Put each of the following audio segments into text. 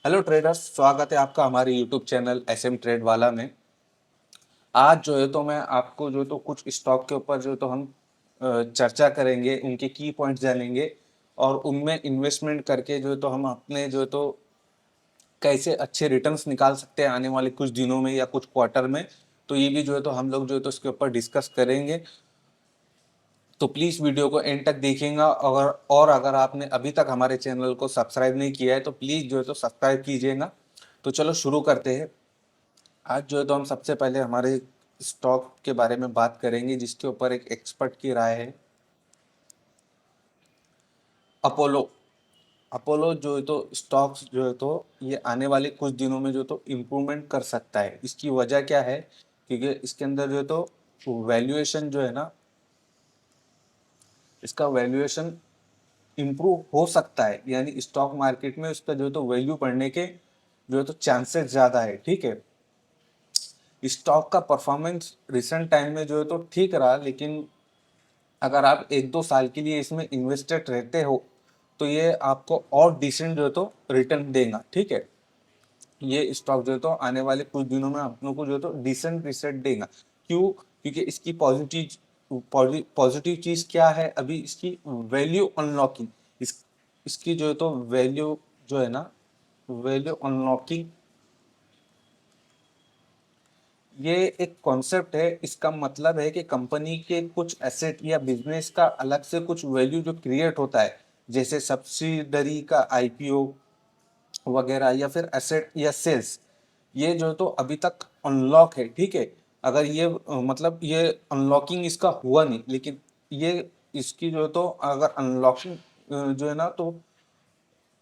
Hello traders, स्वागत है आपका हमारे यूट्यूब चैनल एसएम ट्रेड वाला में। आज जो है तो मैं आपको जो है तो कुछ स्टॉक के ऊपर जो है तो हम चर्चा करेंगे, उनके की पॉइंट्स जानेंगे और उनमें इन्वेस्टमेंट करके जो है तो हम अपने जो है तो कैसे अच्छे रिटर्न्स निकाल सकते हैं आने वाले कुछ दिनों में या कुछ क्वार्टर में। तो ये भी जो है तो हम लोग जो है तो इसके ऊपर डिस्कस करेंगे। तो प्लीज़ वीडियो को एंड तक देखिएगा। अगर आपने अभी तक हमारे चैनल को सब्सक्राइब नहीं किया है तो प्लीज़ जो है तो सब्सक्राइब कीजिएगा। तो चलो शुरू करते हैं। आज जो है तो हम सबसे पहले हमारे स्टॉक के बारे में बात करेंगे जिसके ऊपर एक एक्सपर्ट की राय है। अपोलो। अपोलो जो है तो स्टॉक्स जो है तो ये आने वाले कुछ दिनों में जो तो इम्प्रूवमेंट कर सकता है। इसकी वजह क्या है? क्योंकि इसके अंदर जो है तो वैल्यूएशन जो है ना, इसका वैल्यूएशन इम्प्रूव हो सकता है, यानी स्टॉक मार्केट में उसका जो है तो वैल्यू बढ़ने के जो है तो चांसेस ज़्यादा है। ठीक है, स्टॉक का परफॉर्मेंस रिसेंट टाइम में जो है तो ठीक रहा, लेकिन अगर आप 1-2 साल के लिए इसमें इन्वेस्टेड रहते हो तो ये आपको और डिसेंट जो है तो रिटर्न देगा। ठीक है, ये स्टॉक जो है तो आने वाले कुछ दिनों में अपनों को जो है तो डिसेंट रिटर्न देगा। क्यों? क्योंकि इसकी पॉजिटिव चीज़ क्या है? अभी इसकी वैल्यू अनलॉकिंग, इसकी जो है तो वैल्यू जो है ना, वैल्यू अनलॉकिंग ये एक कॉन्सेप्ट है। इसका मतलब है कि कंपनी के कुछ एसेट या बिजनेस का अलग से कुछ वैल्यू जो क्रिएट होता है, जैसे सब्सिडरी का आईपीओ वगैरह या फिर एसेट या सेल्स, ये जो है तो अभी तक अनलॉक है। ठीक है, अगर ये मतलब ये अनलॉकिंग इसका हुआ नहीं, लेकिन ये इसकी जो है तो अगर अनलॉकिंग जो है ना तो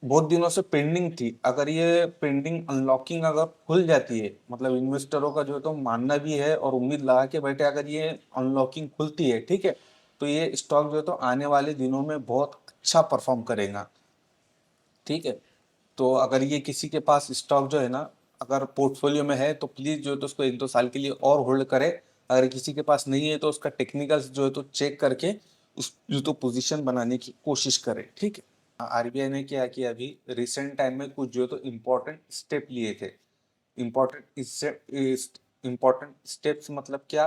बहुत दिनों से पेंडिंग थी। अगर ये पेंडिंग अनलॉकिंग अगर खुल जाती है, मतलब इन्वेस्टरों का जो है तो मानना भी है और उम्मीद लगा के बैठे, अगर ये अनलॉकिंग खुलती है, ठीक है, तो ये स्टॉक जो है तो आने वाले दिनों में बहुत अच्छा परफॉर्म करेगा। ठीक है, तो अगर ये किसी के पास स्टॉक जो है ना, अगर पोर्टफोलियो में है तो प्लीज जो है तो उसको 1-2 साल के लिए और होल्ड करे। अगर किसी के पास नहीं है तो उसका टेक्निकल्स जो है तो चेक करके उस जो तो पोजीशन बनाने की कोशिश करे। ठीक है, आरबीआई ने क्या किया, अभी रिसेंट टाइम में कुछ जो है तो इम्पोर्टेंट स्टेप लिए थे। इम्पोर्टेंट स्टेप्स मतलब क्या?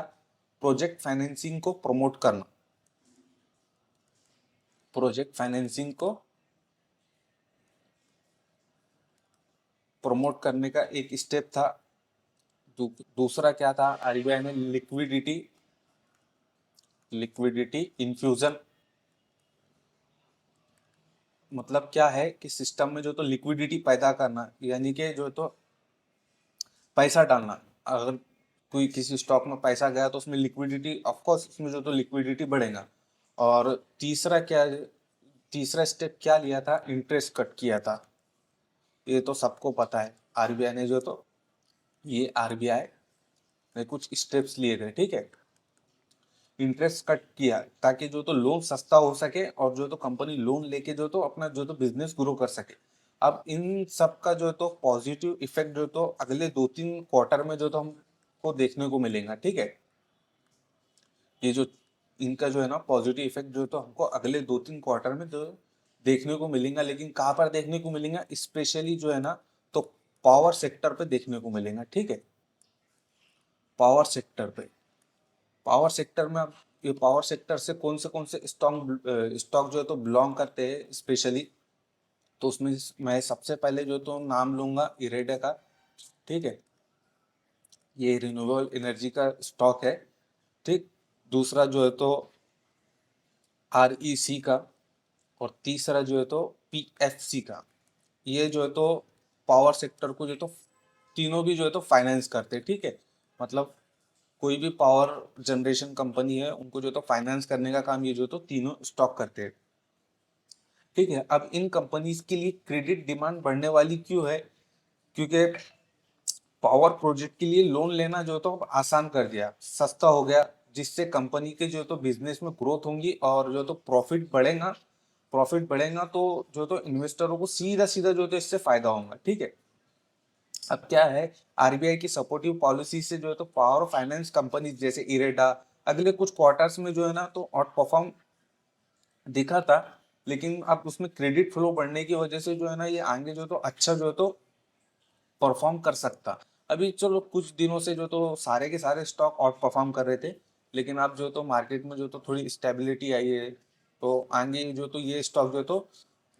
प्रोजेक्ट फाइनेंसिंग को प्रमोट करना। प्रोजेक्ट फाइनेंसिंग को प्रमोट करने का एक स्टेप था। दूसरा क्या था? आरबीआई ने लिक्विडिटी इन्फ्यूजन, मतलब क्या है कि सिस्टम में जो तो लिक्विडिटी पैदा करना, यानी कि जो तो पैसा डालना। अगर कोई किसी स्टॉक में पैसा गया तो उसमें लिक्विडिटी, ऑफ कोर्स उसमें जो तो लिक्विडिटी बढ़ेगा। और तीसरा स्टेप क्या लिया था? इंटरेस्ट कट किया था। ये तो सबको पता है। आरबीआई ने जो तो ये आरबीआई ने कुछ स्टेप्स लिए थे। ठीक है, इंटरेस्ट कट किया ताकि जो तो लोन सस्ता हो सके और जो तो कंपनी लोन लेके जो तो अपना जो तो बिजनेस ग्रो कर सके। अब इन सब का जो तो पॉजिटिव इफेक्ट जो तो अगले 2-3 क्वार्टर में जो तो हमको देखने को मिलेगा। ठीक है, ये जो इनका जो है ना पॉजिटिव इफेक्ट जो तो हमको अगले 2-3 क्वार्टर में जो देखने को मिलेगा। लेकिन कहाँ पर देखने को मिलेगा? स्पेशली जो है ना तो पावर सेक्टर पे देखने को मिलेगा। ठीक है, पावर सेक्टर पे, पावर सेक्टर में अब ये पावर सेक्टर से कौन से स्टॉक स्टॉक जो है तो बिलोंग करते हैं स्पेशली, तो उसमें मैं सबसे पहले जो तो नाम लूंगा इरेडा का। ठीक है, ये रिन्यूएबल एनर्जी का स्टॉक है। ठीक, दूसरा जो है तो आरईसी का, और तीसरा जो है तो पीएफसी का। ये जो है तो पावर सेक्टर को जो तो तीनों भी जो है तो फाइनेंस करते हैं। ठीक है, मतलब कोई भी पावर जनरेशन कंपनी है उनको जो तो फाइनेंस करने का काम ये जो तो तीनों स्टॉक करते हैं। ठीक है, अब इन कंपनीज के लिए क्रेडिट डिमांड बढ़ने वाली क्यों है? क्योंकि पावर प्रोजेक्ट के लिए लोन लेना जो तो अब आसान कर दिया, सस्ता हो गया, जिससे कंपनी के जो तो बिजनेस में ग्रोथ होंगी और जो तो प्रॉफिट बढ़ेगा। प्रॉफिट बढ़ेगा तो जो तो इन्वेस्टरों को सीधा सीधा जो तो इससे फायदा होगा। ठीक है, अब क्या है, आरबीआई की सपोर्टिव पॉलिसी से जो है तो पावर फाइनेंस कंपनी जैसे इरेडा अगले कुछ क्वार्टर्स में जो है ना तो आउट परफॉर्म दिखा था। लेकिन अब उसमें क्रेडिट फ्लो बढ़ने की वजह से जो है ना ये आगे जो तो अच्छा जो है तो परफॉर्म कर सकता। अभी चलो कुछ दिनों से जो तो सारे के सारे स्टॉक आउट परफॉर्म कर रहे थे, लेकिन अब जो तो मार्केट में जो तो थोड़ी स्टेबिलिटी आई है, तो आगे जो तो ये स्टॉक जो तो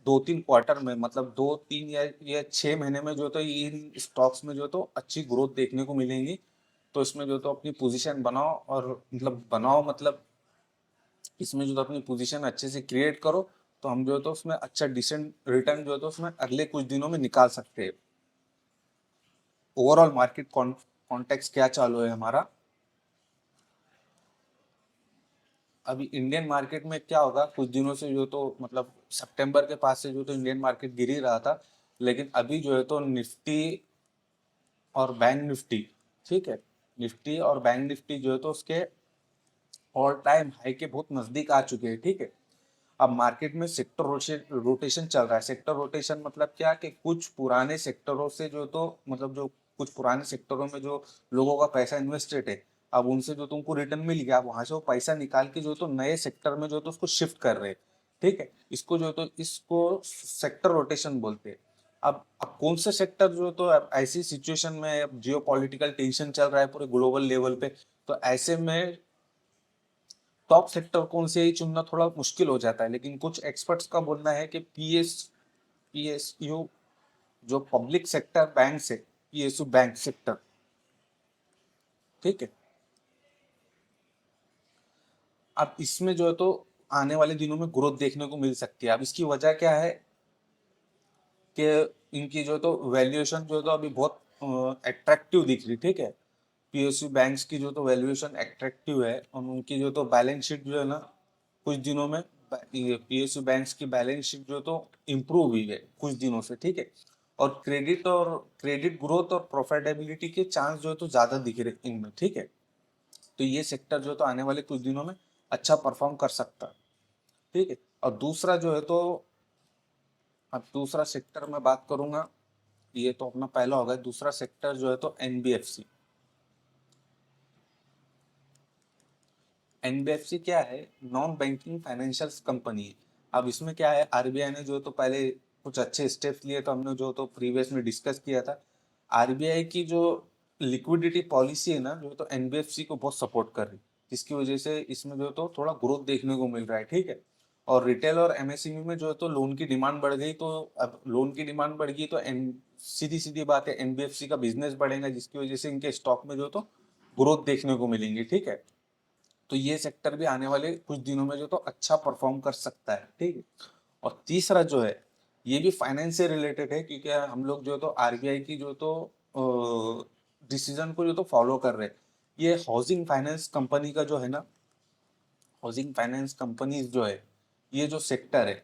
2-3 क्वार्टर में, मतलब 2-3 या 6 महीने में जो तो इन स्टॉक्स में जो तो अच्छी ग्रोथ देखने को मिलेंगी। तो इसमें जो तो अपनी पोजीशन बनाओ, और मतलब बनाओ मतलब इसमें जो तो अपनी पोजीशन अच्छे से क्रिएट करो, तो हम जो तो उसमें अच्छा डिसेंट रिटर्न जो तो उसमें अगले कुछ दिनों में निकाल सकते हैं। ओवरऑल मार्केट कॉन्टेक्स्ट क्या चालू है हमारा, अभी इंडियन मार्केट में क्या होगा, कुछ दिनों से जो तो मतलब सितंबर के पास से जो तो इंडियन मार्केट गिर ही रहा था, लेकिन अभी जो है तो निफ्टी और बैंक निफ्टी, ठीक है, निफ्टी और बैंक निफ्टी जो है तो उसके ऑल टाइम हाई के बहुत नजदीक आ चुके हैं, ठीक है। अब मार्केट में सेक्टर रोटेशन चल रहा है। सेक्टर रोटेशन मतलब क्या, कि कुछ पुराने सेक्टरों से जो तो मतलब जो कुछ पुराने सेक्टरों में जो लोगों का पैसा इन्वेस्टेड है, अब उनसे जो तुमको रिटर्न मिल गया, अब वहां से वो पैसा निकाल के जो तो नए सेक्टर में जो तो उसको शिफ्ट कर रहे हैं, ठीक है। इसको जो तो इसको सेक्टर रोटेशन बोलते हैं। अब कौन से सेक्टर जो तो अब ऐसी सिचुएशन में, अब जियो पॉलिटिकल टेंशन चल रहा है पूरे ग्लोबल लेवल पे, तो ऐसे में टॉप सेक्टर कौन से, ही चुनना थोड़ा मुश्किल हो जाता है। लेकिन कुछ एक्सपर्ट्स का बोलना है कि पीएसयू जो पब्लिक सेक्टर बैंक से, पीएसयू बैंक सेक्टर, ठीक है। अब इसमें जो है तो आने वाले दिनों में ग्रोथ देखने को मिल सकती है। अब इसकी वजह क्या है कि इनकी जो तो वैल्यूएशन जो तो अभी बहुत अट्रैक्टिव दिख रही, ठीक है। पीएसयू बैंक्स की जो तो वैल्यूएशन अट्रैक्टिव है, और उनकी जो तो बैलेंस शीट जो है ना, कुछ दिनों में पीएसयू बैंक्स की बैलेंस शीट जो तो इम्प्रूव हुई है कुछ दिनों से, ठीक है। और क्रेडिट ग्रोथ और प्रॉफिटेबिलिटी के चांस जो है तो ज्यादा दिख रहे इनमें, ठीक है। तो ये सेक्टर जो है तो आने वाले कुछ दिनों में अच्छा परफॉर्म कर सकता है, ठीक है। और दूसरा जो है तो, अब दूसरा सेक्टर में बात करूंगा, ये तो अपना पहला होगा। दूसरा सेक्टर जो है तो एनबीएफसी। एनबीएफसी क्या है, नॉन बैंकिंग फाइनेंशियल कंपनी है। अब इसमें क्या है, आरबीआई ने जो तो पहले कुछ अच्छे स्टेप्स लिए, तो हमने जो तो प्रीवियस में डिस्कस किया था। आरबीआई की जो लिक्विडिटी पॉलिसी है ना, जो तो एनबीएफसी को बहुत सपोर्ट कर रही है, जिसकी वजह से इसमें जो तो थोड़ा ग्रोथ देखने को मिल रहा है, ठीक है। और रिटेल और एमएसएमई में जो है तो लोन की डिमांड बढ़ गई, तो अब लोन की डिमांड बढ़ गई तो सीधी सीधी बात है, एनबीएफसी का बिजनेस बढ़ेगा, जिसकी वजह से इनके स्टॉक में जो तो ग्रोथ देखने को मिलेंगी, ठीक है। तो ये सेक्टर भी आने वाले कुछ दिनों में जो तो अच्छा परफॉर्म कर सकता है, ठीक है। और तीसरा जो है, ये भी फाइनेंस से रिलेटेड है, क्योंकि हम लोग जो तो आरबीआई की जो तो डिसीजन को जो तो फॉलो कर रहे हैं। ये हाउसिंग फाइनेंस कंपनी का जो है ना, हाउसिंग फाइनेंस कंपनीज जो है, ये जो सेक्टर है,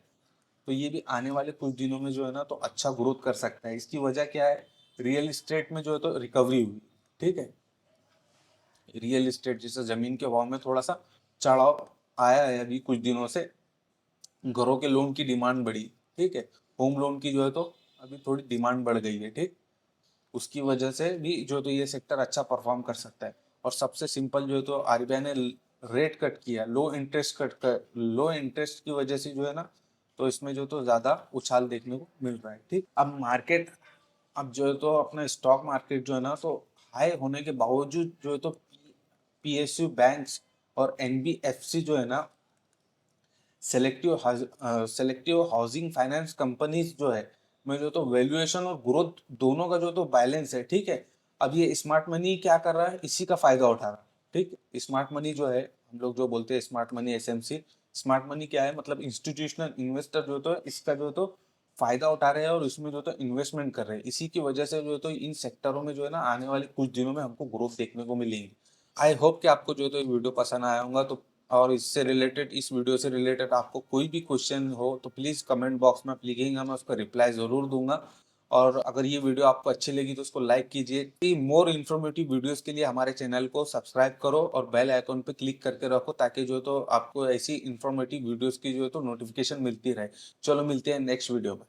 तो ये भी आने वाले कुछ दिनों में जो है ना तो अच्छा ग्रोथ कर सकता है। इसकी वजह क्या है, रियल एस्टेट में जो है तो रिकवरी हुई, ठीक है। रियल एस्टेट जैसे जमीन के भाव में थोड़ा सा चढ़ाव आया है अभी कुछ दिनों से, घरों के लोन की डिमांड बढ़ी, ठीक है। होम लोन की जो है तो अभी थोड़ी डिमांड बढ़ गई है, ठीक। उसकी वजह से भी जो तो ये सेक्टर अच्छा परफॉर्म कर सकता है। और सबसे सिंपल जो है तो आरबीआई ने रेट कट किया, लो इंटरेस्ट की वजह से जो है ना, तो इसमें जो तो ज्यादा उछाल देखने को मिल रहा है, ठीक। अब मार्केट, अब जो है तो अपना स्टॉक मार्केट जो है ना, तो हाई होने के बावजूद जो है तो पीएसयू बैंक्स और एनबीएफसी जो है ना, सेलेक्टिव हाउसिंग फाइनेंस कंपनीज जो है, में जो तो वैल्यूएशन और ग्रोथ दोनों का जो तो बैलेंस है, ठीक है। अब ये स्मार्ट मनी क्या कर रहा है, इसी का फायदा उठा रहा है, ठीक। स्मार्ट मनी जो है, हम लोग जो बोलते हैं smart money, SMC. Smart money क्या है, मतलब इंस्टीट्यूशनल इन्वेस्टर जो तो इसका जो तो फायदा उठा रहे हैं, और इसमें जो तो इन्वेस्टमेंट कर रहे हैं। इसी की वजह से जो तो इन सेक्टरों में जो है ना, आने वाले कुछ दिनों में हमको ग्रोथ देखने को मिलेंगी। आई होप कि आपको जो तो ये वीडियो पसंद आया होगा। तो और इससे रिलेटेड, इस वीडियो से रिलेटेड आपको कोई भी क्वेश्चन हो तो प्लीज़ कमेंट बॉक्स में आप लिखेंगे, मैं उसका रिप्लाई ज़रूर दूंगा। और अगर ये वीडियो आपको अच्छी लगी तो उसको लाइक कीजिए। मोर इन्फॉर्मेटिव वीडियोस के लिए हमारे चैनल को सब्सक्राइब करो और बेल आइकॉन पे क्लिक करके रखो, ताकि जो तो आपको ऐसी इन्फॉर्मेटिव वीडियोस की जो तो नोटिफिकेशन मिलती रहे। चलो मिलते हैं नेक्स्ट वीडियो में।